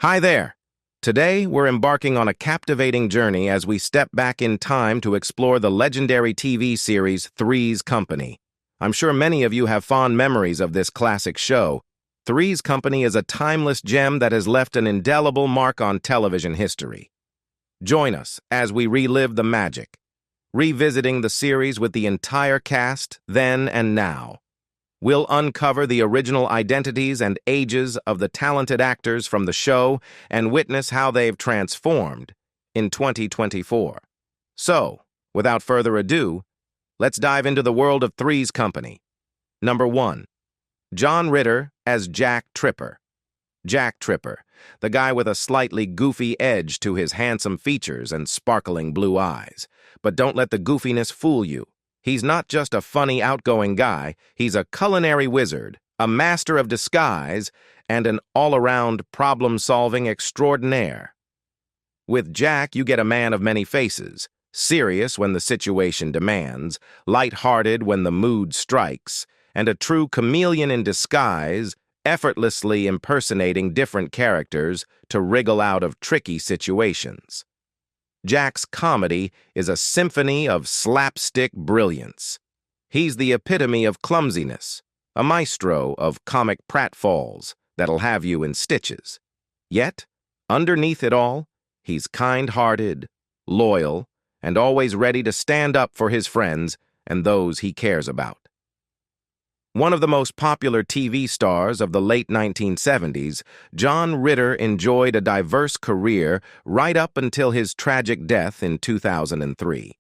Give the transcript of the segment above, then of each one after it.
Hi there! Today, we're embarking on a captivating journey as we step back in time to explore the legendary TV series Three's Company. I'm sure many of you have fond memories of this classic show. Three's Company is a timeless gem that has left an indelible mark on television history. Join us as we relive the magic, revisiting the series with the entire cast, then and now. We'll uncover the original identities and ages of the talented actors from the show and witness how they've transformed in 2024. So, without further ado, let's dive into the world of Three's Company. Number 1. John Ritter as Jack Tripper. Jack Tripper, the guy with a slightly goofy edge to his handsome features and sparkling blue eyes. But don't let the goofiness fool you. He's not just a funny, outgoing guy, he's a culinary wizard, a master of disguise, and an all-around problem-solving extraordinaire. With Jack, you get a man of many faces, serious when the situation demands, light-hearted when the mood strikes, and a true chameleon in disguise, effortlessly impersonating different characters to wriggle out of tricky situations. Jack's comedy is a symphony of slapstick brilliance. He's the epitome of clumsiness, a maestro of comic pratfalls that'll have you in stitches. Yet, underneath it all, he's kind-hearted, loyal, and always ready to stand up for his friends and those he cares about. One of the most popular TV stars of the late 1970s, John Ritter enjoyed a diverse career right up until his tragic death in 2003.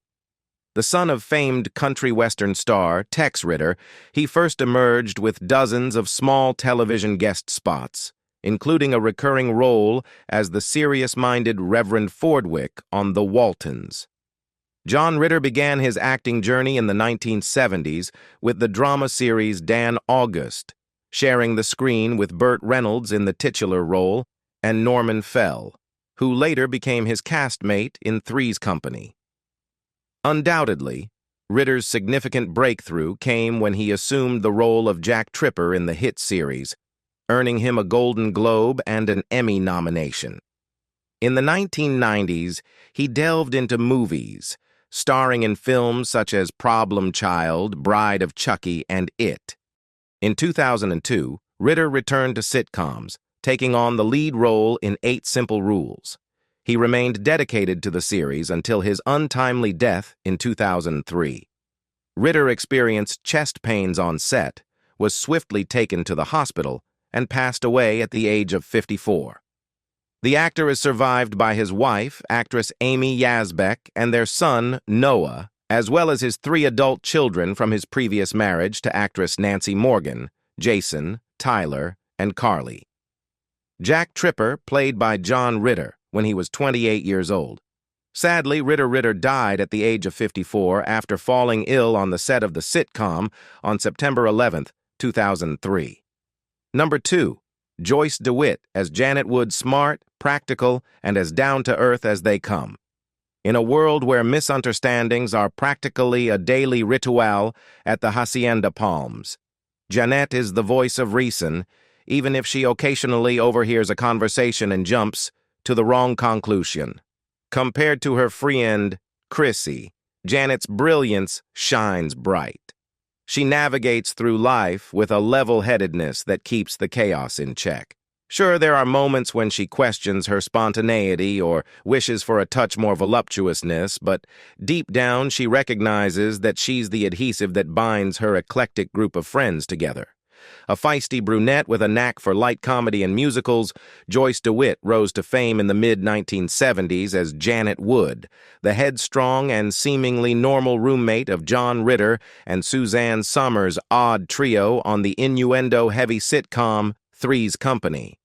The son of famed country western star Tex Ritter, he first emerged with dozens of small television guest spots, including a recurring role as the serious-minded Reverend Fordwick on The Waltons. John Ritter began his acting journey in the 1970s with the drama series Dan August, sharing the screen with Burt Reynolds in the titular role and Norman Fell, who later became his castmate in Three's Company. Undoubtedly, Ritter's significant breakthrough came when he assumed the role of Jack Tripper in the hit series, earning him a Golden Globe and an Emmy nomination. In the 1990s, he delved into movies, starring in films such as Problem Child, Bride of Chucky, and It. In 2002, Ritter returned to sitcoms, taking on the lead role in 8 Simple Rules. He remained dedicated to the series until his untimely death in 2003. Ritter experienced chest pains on set, was swiftly taken to the hospital, and passed away at the age of 54. The actor is survived by his wife, actress Amy Yazbek, and their son, Noah, as well as his 3 adult children from his previous marriage to actress Nancy Morgan, Jason, Tyler, and Carly. Jack Tripper played by John Ritter when he was 28 years old. Sadly, Ritter died at the age of 54 after falling ill on the set of the sitcom on September 11, 2003. Number 2. Joyce DeWitt as Janet Wood, smart, practical, and as down-to-earth as they come. In a world where misunderstandings are practically a daily ritual at the Hacienda Palms, Janet is the voice of reason, even if she occasionally overhears a conversation and jumps to the wrong conclusion. Compared to her friend, Chrissy, Janet's brilliance shines bright. She navigates through life with a level-headedness that keeps the chaos in check. Sure, there are moments when she questions her spontaneity or wishes for a touch more voluptuousness, but deep down she recognizes that she's the adhesive that binds her eclectic group of friends together. A feisty brunette with a knack for light comedy and musicals, Joyce DeWitt rose to fame in the mid-1970s as Janet Wood, the headstrong and seemingly normal roommate of John Ritter and Suzanne Somers' odd trio on the innuendo-heavy sitcom Three's Company.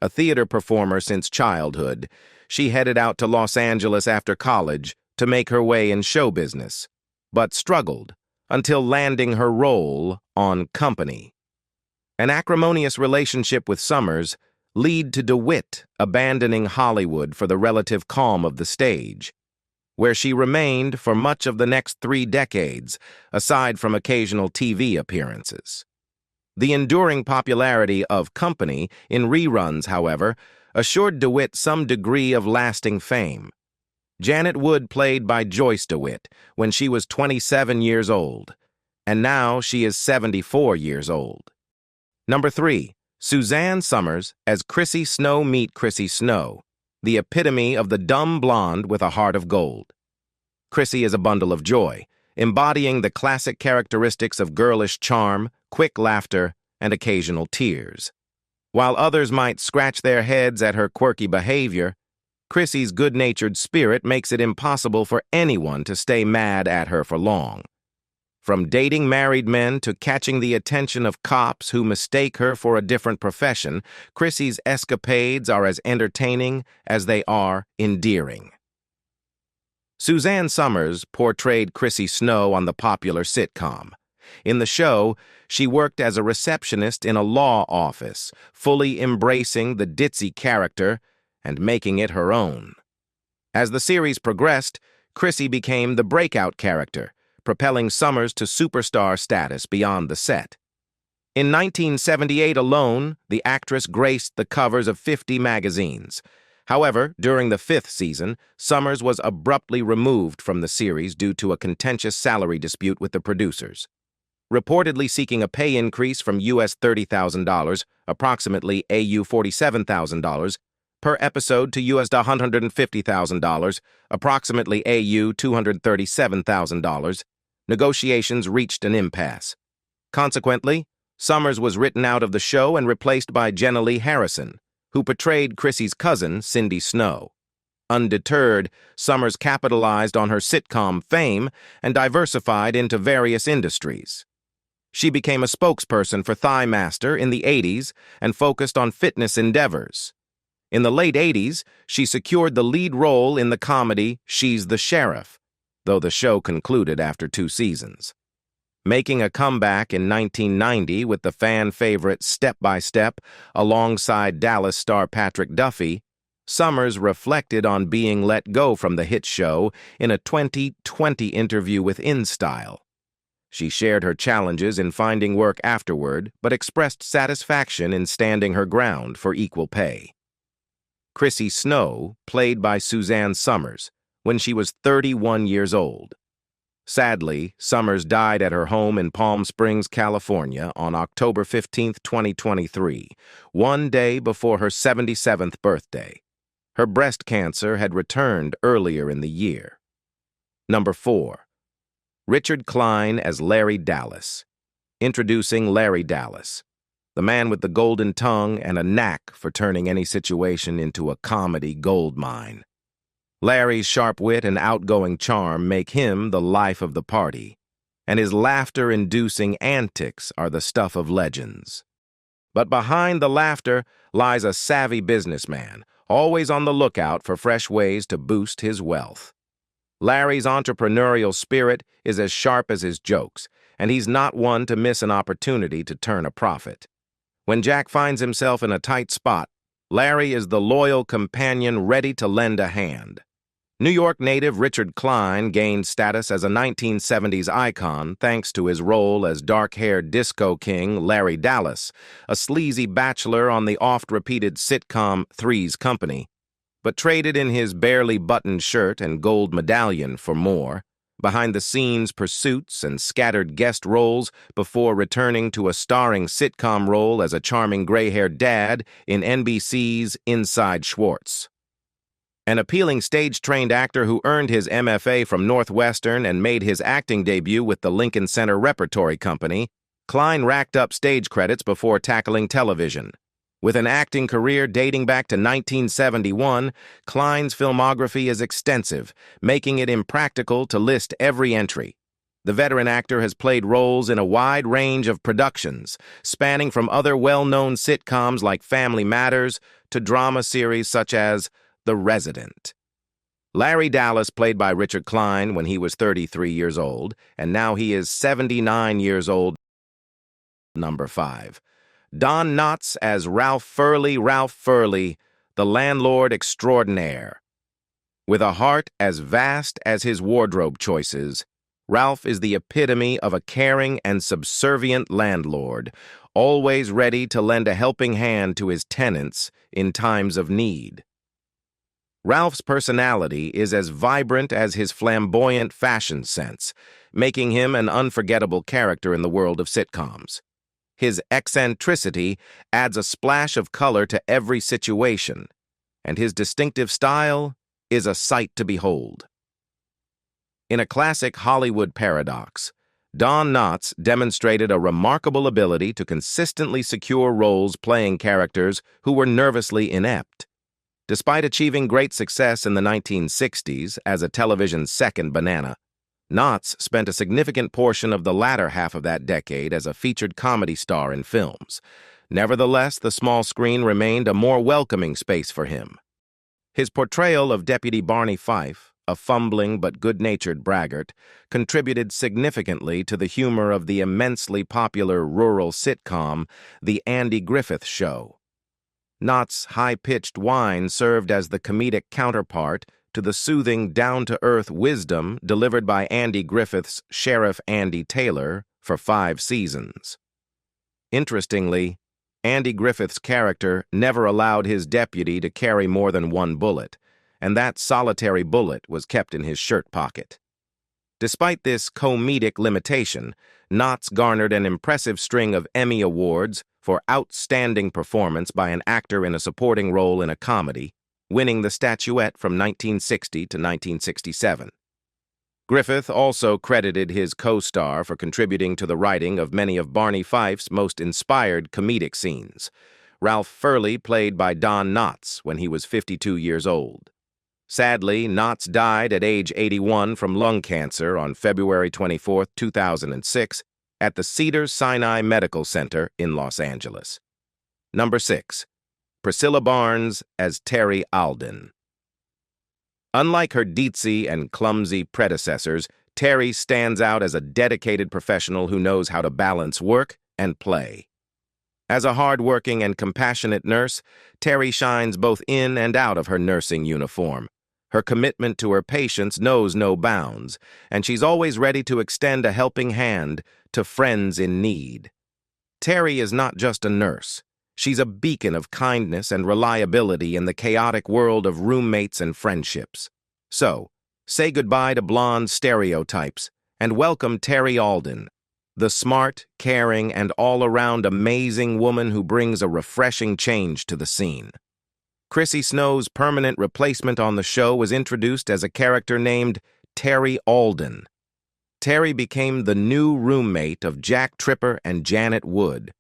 A theater performer since childhood, she headed out to Los Angeles after college to make her way in show business, but struggled until landing her role on Company. An acrimonious relationship with Somers led to DeWitt abandoning Hollywood for the relative calm of the stage, where she remained for much of the next 3 decades, aside from occasional TV appearances. The enduring popularity of Company in reruns, however, assured DeWitt some degree of lasting fame. Janet Wood played by Joyce DeWitt when she was 27 years old, and now she is 74 years old. Number 3. Suzanne Somers as Chrissy Snow. Meet Chrissy Snow, the epitome of the dumb blonde with a heart of gold. Chrissy is a bundle of joy, embodying the classic characteristics of girlish charm, quick laughter, and occasional tears. While others might scratch their heads at her quirky behavior, Chrissy's good-natured spirit makes it impossible for anyone to stay mad at her for long. From dating married men to catching the attention of cops who mistake her for a different profession, Chrissy's escapades are as entertaining as they are endearing. Suzanne Somers portrayed Chrissy Snow on the popular sitcom. In the show, she worked as a receptionist in a law office, fully embracing the ditzy character and making it her own. As the series progressed, Chrissy became the breakout character, propelling Somers to superstar status beyond the set. In 1978 alone, the actress graced the covers of 50 magazines. However, during the 5th season, Somers was abruptly removed from the series due to a contentious salary dispute with the producers. Reportedly seeking a pay increase from US $30,000, approximately AU $47,000, per episode to US $150,000, approximately AU $237,000, negotiations reached an impasse. Consequently, Somers was written out of the show and replaced by Jenna Lee Harrison, who portrayed Chrissy's cousin, Cindy Snow. Undeterred, Somers capitalized on her sitcom fame and diversified into various industries. She became a spokesperson for Thigh Master in the 80s and focused on fitness endeavors. In the late 80s, she secured the lead role in the comedy She's the Sheriff, though the show concluded after 2 seasons. Making a comeback in 1990 with the fan favorite Step by Step alongside Dallas star Patrick Duffy, Somers reflected on being let go from the hit show in a 2020 interview with InStyle. She shared her challenges in finding work afterward, but expressed satisfaction in standing her ground for equal pay. Chrissy Snow played by Suzanne Somers when she was 31 years old. Sadly, Somers died at her home in Palm Springs, California on October 15, 2023, one day before her 77th birthday. Her breast cancer had returned earlier in the year. Number 4. Richard Klein as Larry Dallas. Introducing Larry Dallas, the man with the golden tongue and a knack for turning any situation into a comedy goldmine. Larry's sharp wit and outgoing charm make him the life of the party, and his laughter-inducing antics are the stuff of legends. But behind the laughter lies a savvy businessman, always on the lookout for fresh ways to boost his wealth. Larry's entrepreneurial spirit is as sharp as his jokes, and he's not one to miss an opportunity to turn a profit. When Jack finds himself in a tight spot, Larry is the loyal companion ready to lend a hand. New York native Richard Klein gained status as a 1970s icon thanks to his role as dark-haired disco king Larry Dallas, a sleazy bachelor on the oft-repeated sitcom Three's Company, but traded in his barely buttoned shirt and gold medallion for more, behind-the-scenes pursuits and scattered guest roles before returning to a starring sitcom role as a charming gray-haired dad in NBC's Inside Schwartz. An appealing stage-trained actor who earned his MFA from Northwestern and made his acting debut with the Lincoln Center Repertory Company, Klein racked up stage credits before tackling television. With an acting career dating back to 1971, Klein's filmography is extensive, making it impractical to list every entry. The veteran actor has played roles in a wide range of productions, spanning from other well-known sitcoms like Family Matters to drama series such as The Resident. Larry Dallas played by Richard Klein when he was 33 years old, and now he is 79 years old. Number 5. Don Knotts as Ralph Furley. Ralph Furley, the landlord extraordinaire. With a heart as vast as his wardrobe choices, Ralph is the epitome of a caring and subservient landlord, always ready to lend a helping hand to his tenants in times of need. Ralph's personality is as vibrant as his flamboyant fashion sense, making him an unforgettable character in the world of sitcoms. His eccentricity adds a splash of color to every situation, and his distinctive style is a sight to behold. In a classic Hollywood paradox, Don Knotts demonstrated a remarkable ability to consistently secure roles playing characters who were nervously inept. Despite achieving great success in the 1960s as a television's second banana, Knotts spent a significant portion of the latter half of that decade as a featured comedy star in films. Nevertheless, the small screen remained a more welcoming space for him. His portrayal of Deputy Barney Fife, a fumbling but good-natured braggart, contributed significantly to the humor of the immensely popular rural sitcom, The Andy Griffith Show. Knotts' high-pitched whine served as the comedic counterpart to the soothing, down-to-earth wisdom delivered by Andy Griffith's Sheriff Andy Taylor for 5 seasons. Interestingly, Andy Griffith's character never allowed his deputy to carry more than 1 bullet, and that solitary bullet was kept in his shirt pocket. Despite this comedic limitation, Knotts garnered an impressive string of Emmy Awards for outstanding performance by an actor in a supporting role in a comedy, winning the statuette from 1960 to 1967. Griffith also credited his co-star for contributing to the writing of many of Barney Fife's most inspired comedic scenes. Ralph Furley played by Don Knotts when he was 52 years old. Sadly, Knotts died at age 81 from lung cancer on February 24, 2006, at the Cedars-Sinai Medical Center in Los Angeles. Number 6. Priscilla Barnes as Terry Alden. Unlike her ditzy and clumsy predecessors, Terry stands out as a dedicated professional who knows how to balance work and play. As a hard-working and compassionate nurse, Terry shines both in and out of her nursing uniform. Her commitment to her patients knows no bounds, and she's always ready to extend a helping hand to friends in need. Terry is not just a nurse. She's a beacon of kindness and reliability in the chaotic world of roommates and friendships. So, say goodbye to blonde stereotypes and welcome Terry Alden, the smart, caring, and all-around amazing woman who brings a refreshing change to the scene. Chrissy Snow's permanent replacement on the show was introduced as a character named Terry Alden. Terry became the new roommate of Jack Tripper and Janet Wood,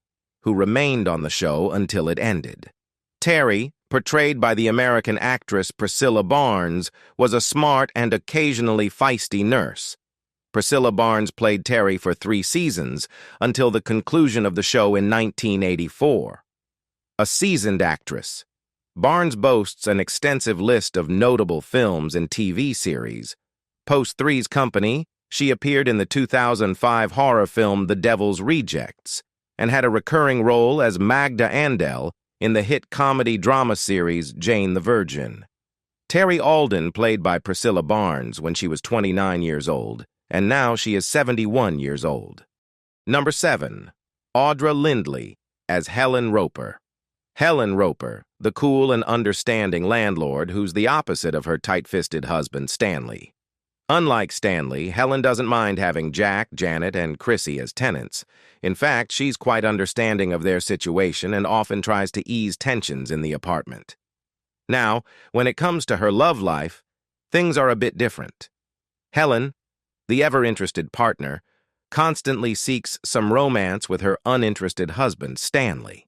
who remained on the show until it ended. Terry, portrayed by the American actress Priscilla Barnes, was a smart and occasionally feisty nurse. Priscilla Barnes played Terry for 3 seasons until the conclusion of the show in 1984. A seasoned actress, Barnes boasts an extensive list of notable films and TV series. Post Three's Company, she appeared in the 2005 horror film The Devil's Rejects and had a recurring role as Magda Andel in the hit comedy drama series Jane the Virgin. Terry Alden played by Priscilla Barnes when she was 29 years old, and now she is 71 years old. Number 7. Audra Lindley as Helen Roper. Helen Roper, the cool and understanding landlord who's the opposite of her tight-fisted husband, Stanley. Unlike Stanley, Helen doesn't mind having Jack, Janet, and Chrissy as tenants. In fact, she's quite understanding of their situation and often tries to ease tensions in the apartment. Now, when it comes to her love life, things are a bit different. Helen, the ever-interested partner, constantly seeks some romance with her uninterested husband, Stanley.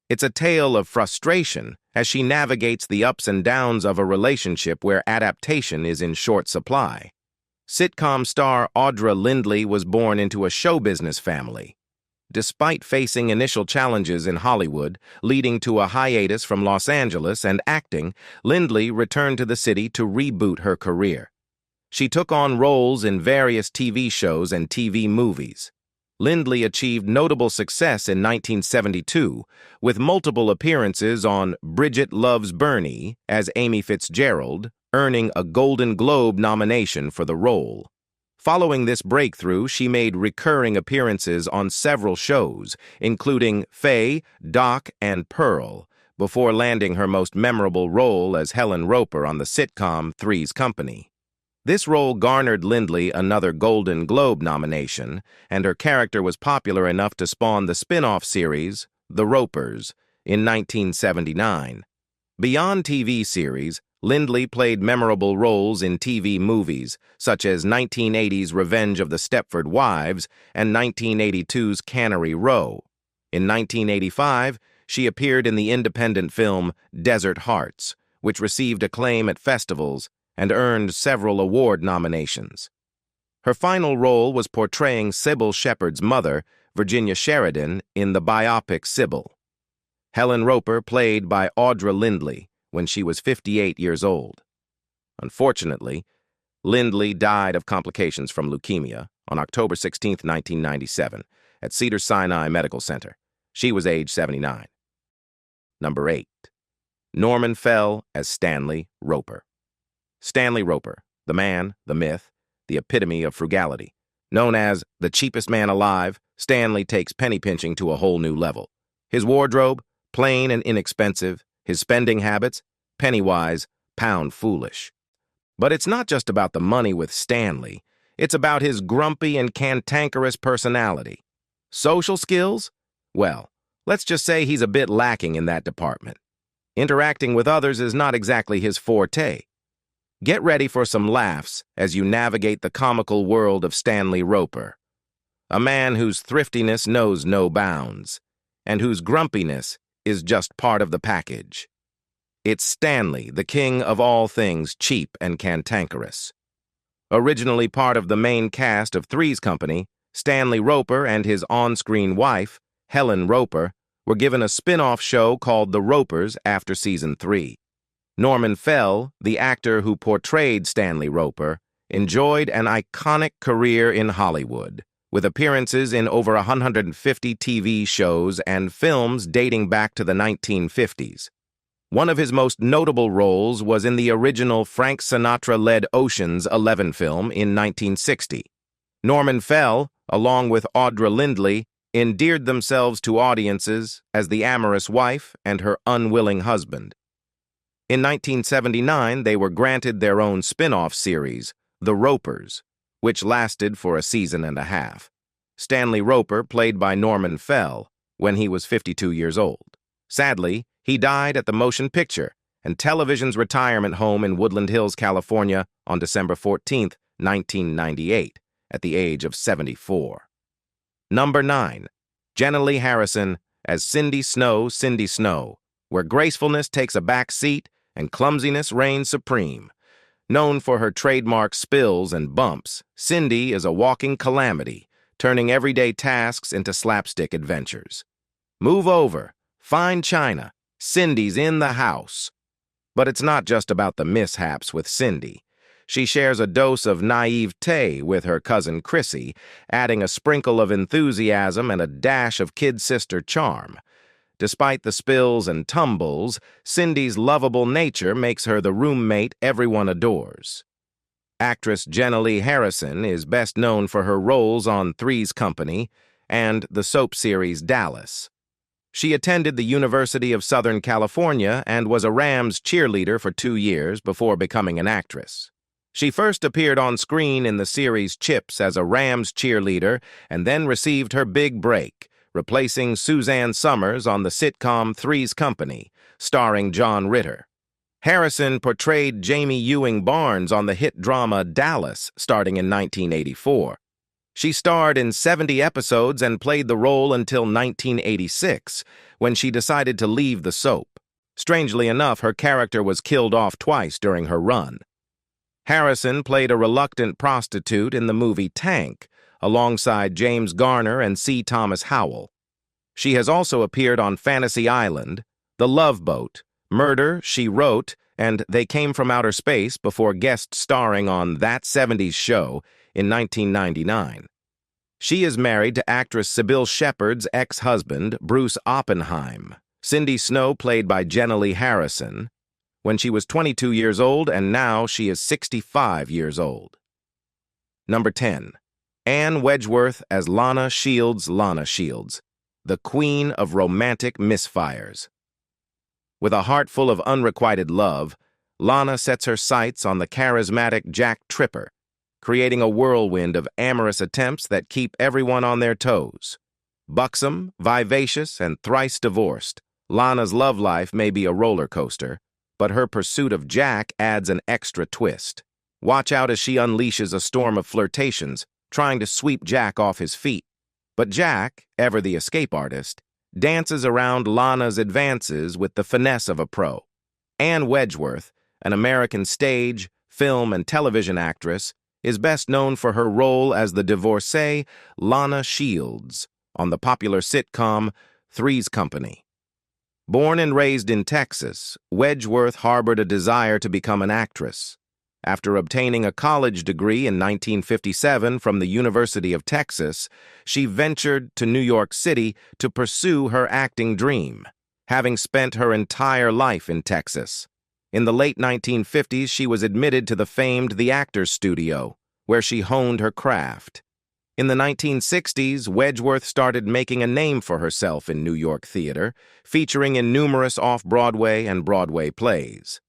It's a tale of frustration as she navigates the ups and downs of a relationship where adaptation is in short supply. Sitcom star Audra Lindley was born into a show business family. Despite facing initial challenges in Hollywood, leading to a hiatus from Los Angeles and acting, Lindley returned to the city to reboot her career. She took on roles in various TV shows and TV movies. Lindley achieved notable success in 1972 with multiple appearances on Bridget Loves Bernie as Amy Fitzgerald, earning a Golden Globe nomination for the role. Following this breakthrough, she made recurring appearances on several shows, including Faye, Doc, and Pearl, before landing her most memorable role as Helen Roper on the sitcom Three's Company. This role garnered Lindley another Golden Globe nomination, and her character was popular enough to spawn the spin-off series, The Ropers, in 1979. Beyond TV series, Lindley played memorable roles in TV movies, such as 1980's Revenge of the Stepford Wives and 1982's Cannery Row. In 1985, she appeared in the independent film Desert Hearts, which received acclaim at festivals and earned several award nominations. Her final role was portraying Sybil Shepherd's mother, Virginia Sheridan, in the biopic Sybil. Helen Roper played by Audra Lindley when she was 58 years old. Unfortunately, Lindley died of complications from leukemia on October 16, 1997, at Cedars-Sinai Medical Center. She was age 79. Number 8. Norman Fell as Stanley Roper. Stanley Roper, the man, the myth, the epitome of frugality. Known as the cheapest man alive, Stanley takes penny pinching to a whole new level. His wardrobe, plain and inexpensive, his spending habits, penny-wise, pound-foolish. But it's not just about the money with Stanley. It's about his grumpy and cantankerous personality. Social skills? Well, let's just say he's a bit lacking in that department. Interacting with others is not exactly his forte. Get ready for some laughs as you navigate the comical world of Stanley Roper, a man whose thriftiness knows no bounds, and whose grumpiness is just part of the package. It's Stanley, the king of all things cheap and cantankerous. Originally part of the main cast of Three's Company, Stanley Roper and his on-screen wife, Helen Roper, were given a spin-off show called The Ropers after season 3. Norman Fell, the actor who portrayed Stanley Roper, enjoyed an iconic career in Hollywood, with appearances in over 150 TV shows and films dating back to the 1950s. One of his most notable roles was in the original Frank Sinatra-led Ocean's 11 film in 1960. Norman Fell, along with Audra Lindley, endeared themselves to audiences as the amorous wife and her unwilling husband. In 1979, they were granted their own spin-off series, The Ropers, which lasted for a season and a half. Stanley Roper played by Norman Fell when he was 52 years old. Sadly, he died at the motion picture and television's retirement home in Woodland Hills, California on December 14, 1998, at the age of 74. Number 9. Jenna Lee Harrison as Cindy Snow, where gracefulness takes a back seat and clumsiness reigns supreme. Known for her trademark spills and bumps, Cindy is a walking calamity, turning everyday tasks into slapstick adventures. Move over, find China, Cindy's in the house. But it's not just about the mishaps with Cindy. She shares a dose of naivete with her cousin Chrissy, adding a sprinkle of enthusiasm and a dash of kid sister charm. Despite the spills and tumbles, Cindy's lovable nature makes her the roommate everyone adores. Actress Jenna Lee Harrison is best known for her roles on Three's Company and the soap series Dallas. She attended the University of Southern California and was a Rams cheerleader for 2 years before becoming an actress. She first appeared on screen in the series Chips as a Rams cheerleader and then received her big break, replacing Suzanne Summers on the sitcom Three's Company, starring John Ritter. Harrison portrayed Jamie Ewing Barnes on the hit drama Dallas, starting in 1984. She starred in 70 episodes and played the role until 1986, when she decided to leave the soap. Strangely enough, her character was killed off twice during her run. Harrison played a reluctant prostitute in the movie Tank, alongside James Garner and C. Thomas Howell. She has also appeared on Fantasy Island, The Love Boat, Murder, She Wrote, and They Came from Outer Space before guest starring on That 70s Show in 1999. She is married to actress Sybil Shepherd's ex-husband, Bruce Oppenheim. Cindy Snow, played by Jenna Lee Harrison, when she was 22 years old, and now she is 65 years old. Number 10. Anne Wedgeworth as Lana Shields. Lana Shields, the queen of romantic misfires. With a heart full of unrequited love, Lana sets her sights on the charismatic Jack Tripper, creating a whirlwind of amorous attempts that keep everyone on their toes. Buxom, vivacious, and thrice divorced, Lana's love life may be a roller coaster, but her pursuit of Jack adds an extra twist. Watch out as she unleashes a storm of flirtations, trying to sweep Jack off his feet. But Jack, ever the escape artist, dances around Lana's advances with the finesse of a pro. Anne Wedgeworth, an American stage, film, and television actress, is best known for her role as the divorcee Lana Shields on the popular sitcom Three's Company. Born and raised in Texas, Wedgeworth harbored a desire to become an actress. After obtaining a college degree in 1957 from the University of Texas, she ventured to New York City to pursue her acting dream, having spent her entire life in Texas. In the late 1950s, she was admitted to the famed The Actors Studio, where she honed her craft. In the 1960s, Wedgeworth started making a name for herself in New York theater, featuring in numerous off-Broadway and Broadway plays.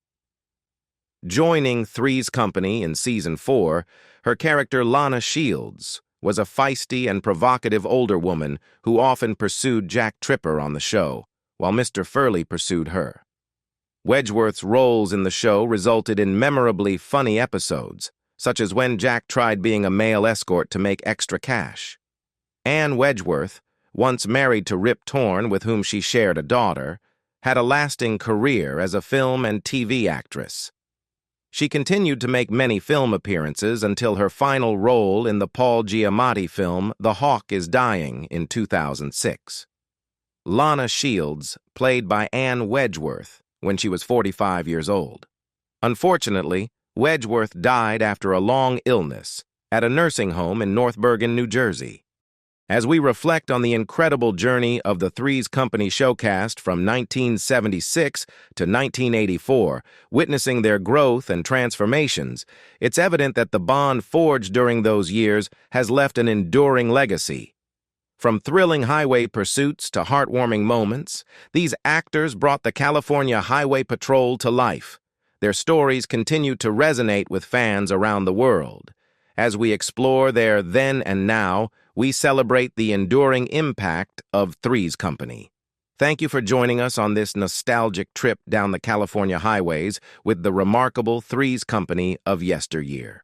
Joining Three's Company in Season 4, her character Lana Shields was a feisty and provocative older woman who often pursued Jack Tripper on the show, while Mr. Furley pursued her. Wedgeworth's roles in the show resulted in memorably funny episodes, such as when Jack tried being a male escort to make extra cash. Anne Wedgeworth, once married to Rip Torn, with whom she shared a daughter, had a lasting career as a film and TV actress. She continued to make many film appearances until her final role in the Paul Giamatti film The Hawk is Dying in 2006. Lana Shields played by Anne Wedgeworth when she was 45 years old. Unfortunately, Wedgeworth died after a long illness at a nursing home in North Bergen, New Jersey. As we reflect on the incredible journey of the Three's Company showcast from 1976 to 1984, witnessing their growth and transformations, it's evident that the bond forged during those years has left an enduring legacy. From thrilling highway pursuits to heartwarming moments, these actors brought the California Highway Patrol to life. Their stories continue to resonate with fans around the world. As we explore their then and now, we celebrate the enduring impact of Three's Company. Thank you for joining us on this nostalgic trip down the California highways with the remarkable Three's Company of yesteryear.